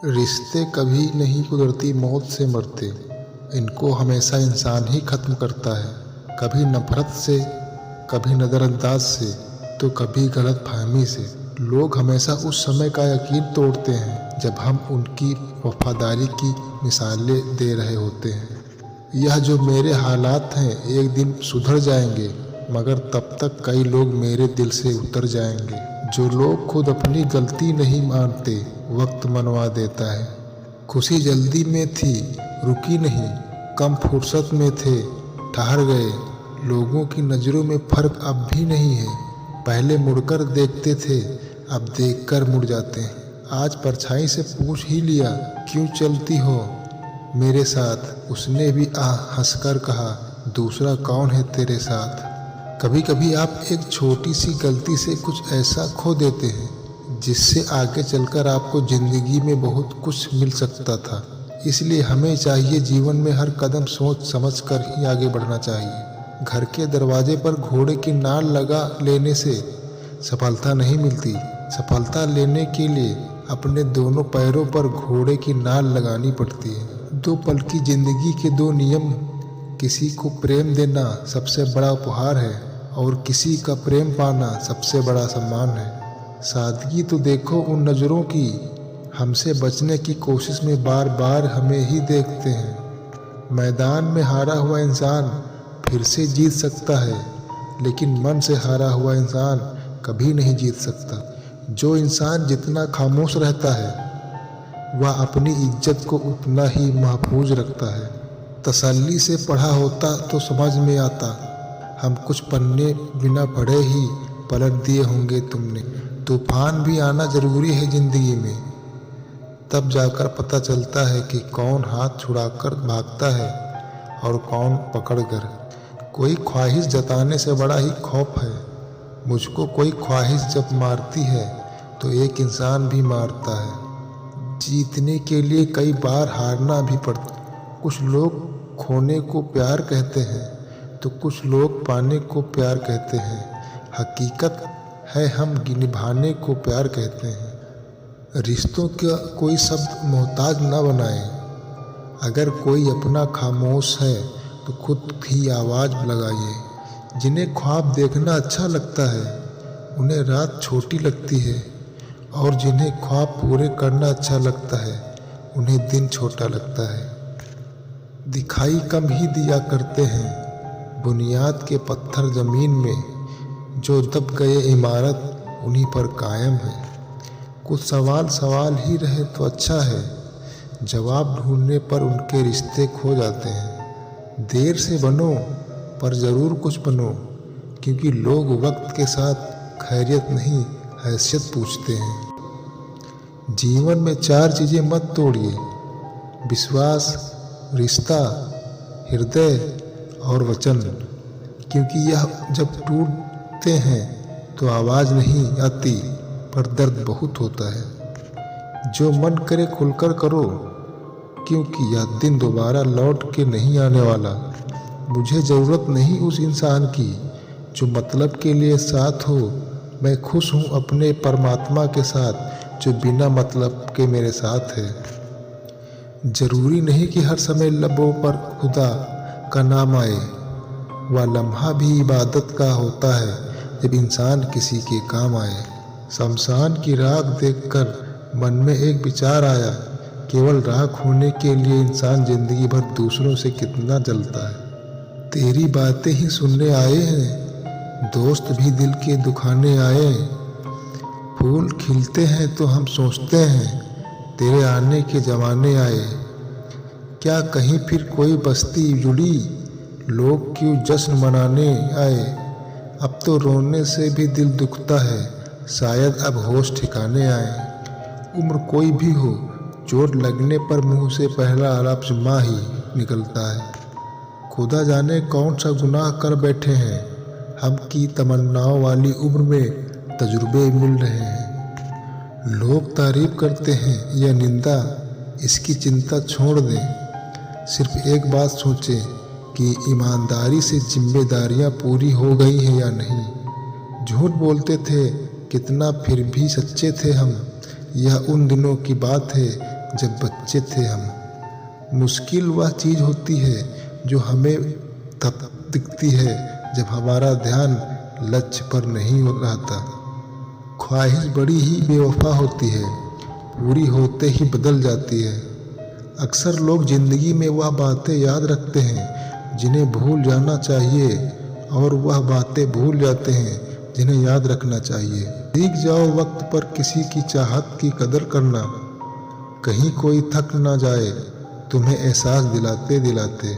रिश्ते कभी नहीं कुदरती मौत से मरते, इनको हमेशा इंसान ही ख़त्म करता है। कभी नफ़रत से, कभी नज़रअंदाज से, तो कभी गलतफहमी से। लोग हमेशा उस समय का यकीन तोड़ते हैं जब हम उनकी वफादारी की मिसालें दे रहे होते हैं। यह जो मेरे हालात हैं एक दिन सुधर जाएंगे, मगर तब तक कई लोग मेरे दिल से उतर जाएंगे। जो लोग खुद अपनी गलती नहीं मानते, वक्त मनवा देता है। खुशी जल्दी में थी, रुकी नहीं, कम फुर्सत में थे, ठहर गए। लोगों की नज़रों में फ़र्क अब भी नहीं है। पहले मुड़कर देखते थे, अब देखकर मुड़ जाते हैं। आज परछाई से पूछ ही लिया, क्यों चलती हो मेरे साथ? उसने भी हंसकर कहा, दूसरा कौन है तेरे साथ? कभी कभी आप एक छोटी सी गलती से कुछ ऐसा खो देते हैं जिससे आगे चलकर आपको ज़िंदगी में बहुत कुछ मिल सकता था। इसलिए हमें चाहिए जीवन में हर कदम सोच समझ कर ही आगे बढ़ना चाहिए। घर के दरवाजे पर घोड़े की नाल लगा लेने से सफलता नहीं मिलती। सफलता लेने के लिए अपने दोनों पैरों पर घोड़े की नाल लगानी पड़ती है। दो पल की ज़िंदगी के दो नियम। किसी को प्रेम देना सबसे बड़ा उपहार है और किसी का प्रेम पाना सबसे बड़ा सम्मान है। सादगी तो देखो उन नज़रों की, हमसे बचने की कोशिश में बार बार हमें ही देखते हैं। मैदान में हारा हुआ इंसान फिर से जीत सकता है, लेकिन मन से हारा हुआ इंसान कभी नहीं जीत सकता। जो इंसान जितना खामोश रहता है, वह अपनी इज्जत को उतना ही महफूज रखता है। तसल्ली से पढ़ा होता तो समझ में आता, हम कुछ पन्ने बिना पढ़े ही पलट दिए होंगे तुमने। तूफान भी आना ज़रूरी है ज़िंदगी में, तब जाकर पता चलता है कि कौन हाथ छुड़ाकर भागता है और कौन पकड़कर। कोई ख्वाहिश जताने से बड़ा ही खौफ है। मुझको कोई ख्वाहिश जब मारती है तो एक इंसान भी मारता है। जीतने के लिए कई बार हारना भी पड़ता। कुछ लोग खोने को प्यार कहते हैं तो कुछ लोग पाने को प्यार कहते हैं। हकीकत है हम निभाने को प्यार कहते हैं। रिश्तों का कोई शब्द मोहताज न बनाए। अगर कोई अपना खामोश है तो खुद ही आवाज़ लगाइए। जिन्हें ख्वाब देखना अच्छा लगता है, उन्हें रात छोटी लगती है, और जिन्हें ख्वाब पूरे करना अच्छा लगता है, उन्हें दिन छोटा लगता है। दिखाई कम ही दिया करते हैं बुनियाद के पत्थर ज़मीन में। जो दब गए इमारत उन्हीं पर कायम है। कुछ सवाल ही रहे तो अच्छा है, जवाब ढूंढने पर उनके रिश्ते खो जाते हैं। देर से बनो पर ज़रूर कुछ बनो, क्योंकि लोग वक्त के साथ खैरियत नहीं हैसियत पूछते हैं। जीवन में 4 चीज़ें मत तोड़िए, विश्वास, रिश्ता, हृदय और वचन। क्योंकि यह जब टूटते हैं तो आवाज़ नहीं आती, पर दर्द बहुत होता है। जो मन करे खुलकर करो, क्योंकि यह दिन दोबारा लौट के नहीं आने वाला। मुझे ज़रूरत नहीं उस इंसान की जो मतलब के लिए साथ हो। मैं खुश हूँ अपने परमात्मा के साथ जो बिना मतलब के मेरे साथ है। ज़रूरी नहीं कि हर समय लबों पर खुदा का नाम आए। वह लम्हा भी इबादत का होता है जब इंसान किसी के काम आए। शमशान की राख देखकर मन में एक विचार आया, केवल राख होने के लिए इंसान ज़िंदगी भर दूसरों से कितना जलता है। तेरी बातें ही सुनने आए हैं, दोस्त भी दिल के दुखाने आए। फूल खिलते हैं तो हम सोचते हैं तेरे आने के ज़माने आए। क्या कहीं फिर कोई बस्ती जुड़ी, लोग क्यों जश्न मनाने आए? अब तो रोने से भी दिल दुखता है, शायद अब होश ठिकाने आए। उम्र कोई भी हो, चोट लगने पर मुंह से पहला लफ्ज़ माँ ही निकलता है। खुदा जाने कौन सा गुनाह कर बैठे हैं, हम की तमन्नाओं वाली उम्र में तजुर्बे मिल रहे हैं। लोग तारीफ करते हैं या निंदा, इसकी चिंता छोड़ दें। सिर्फ एक बात सोचें कि ईमानदारी से जिम्मेदारियां पूरी हो गई हैं या नहीं। झूठ बोलते थे कितना, फिर भी सच्चे थे हम। यह उन दिनों की बात है जब बच्चे थे हम। मुश्किल वह चीज़ होती है जो हमें तब दिखती है जब हमारा ध्यान लक्ष्य पर नहीं रहता। ख्वाहिश बड़ी ही बेवफा होती है, पूरी होते ही बदल जाती है। अक्सर लोग जिंदगी में वह बातें याद रखते हैं जिन्हें भूल जाना चाहिए, और वह बातें भूल जाते हैं जिन्हें याद रखना चाहिए। सीख जाओ वक्त पर किसी की चाहत की कदर करना, कहीं कोई थक ना जाए तुम्हें एहसास दिलाते दिलाते।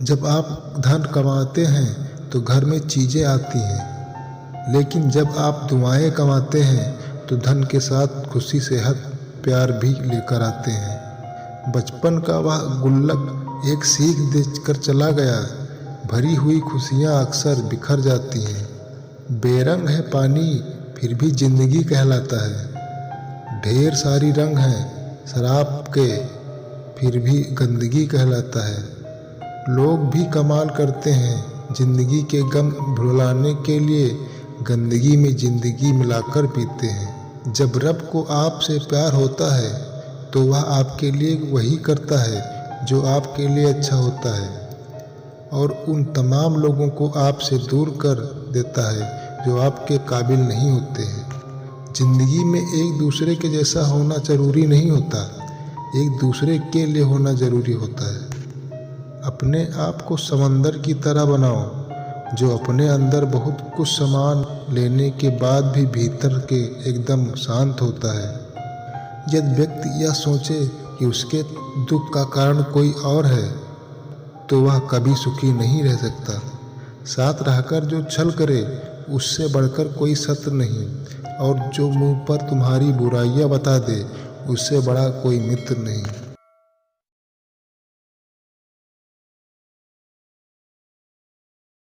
जब आप धन कमाते हैं तो घर में चीज़ें आती हैं, लेकिन जब आप दुआएं कमाते हैं तो धन के साथ खुशी, सेहत, प्यार भी लेकर आते हैं। बचपन का वह गुल्लक एक सीख देकर चला गया, भरी हुई खुशियाँ अक्सर बिखर जाती हैं। बेरंग है पानी फिर भी जिंदगी कहलाता है, ढेर सारी रंग हैं शराब के फिर भी गंदगी कहलाता है। लोग भी कमाल करते हैं जिंदगी के गम भुलाने के लिए, गंदगी में जिंदगी मिलाकर पीते हैं। जब रब को आपसे प्यार होता है तो वह आपके लिए वही करता है जो आपके लिए अच्छा होता है, और उन तमाम लोगों को आपसे दूर कर देता है जो आपके काबिल नहीं होते हैं। जिंदगी में एक दूसरे के जैसा होना जरूरी नहीं होता, एक दूसरे के लिए होना जरूरी होता है। अपने आप को समंदर की तरह बनाओ जो अपने अंदर बहुत कुछ सामान लेने के बाद भी भीतर के एकदम शांत होता है। यदि व्यक्ति यह सोचे कि उसके दुख का कारण कोई और है तो वह कभी सुखी नहीं रह सकता। साथ रहकर जो छल करे उससे बढ़कर कोई सत्य नहीं, और जो मुंह पर तुम्हारी बुराइयां बता दे उससे बड़ा कोई मित्र नहीं।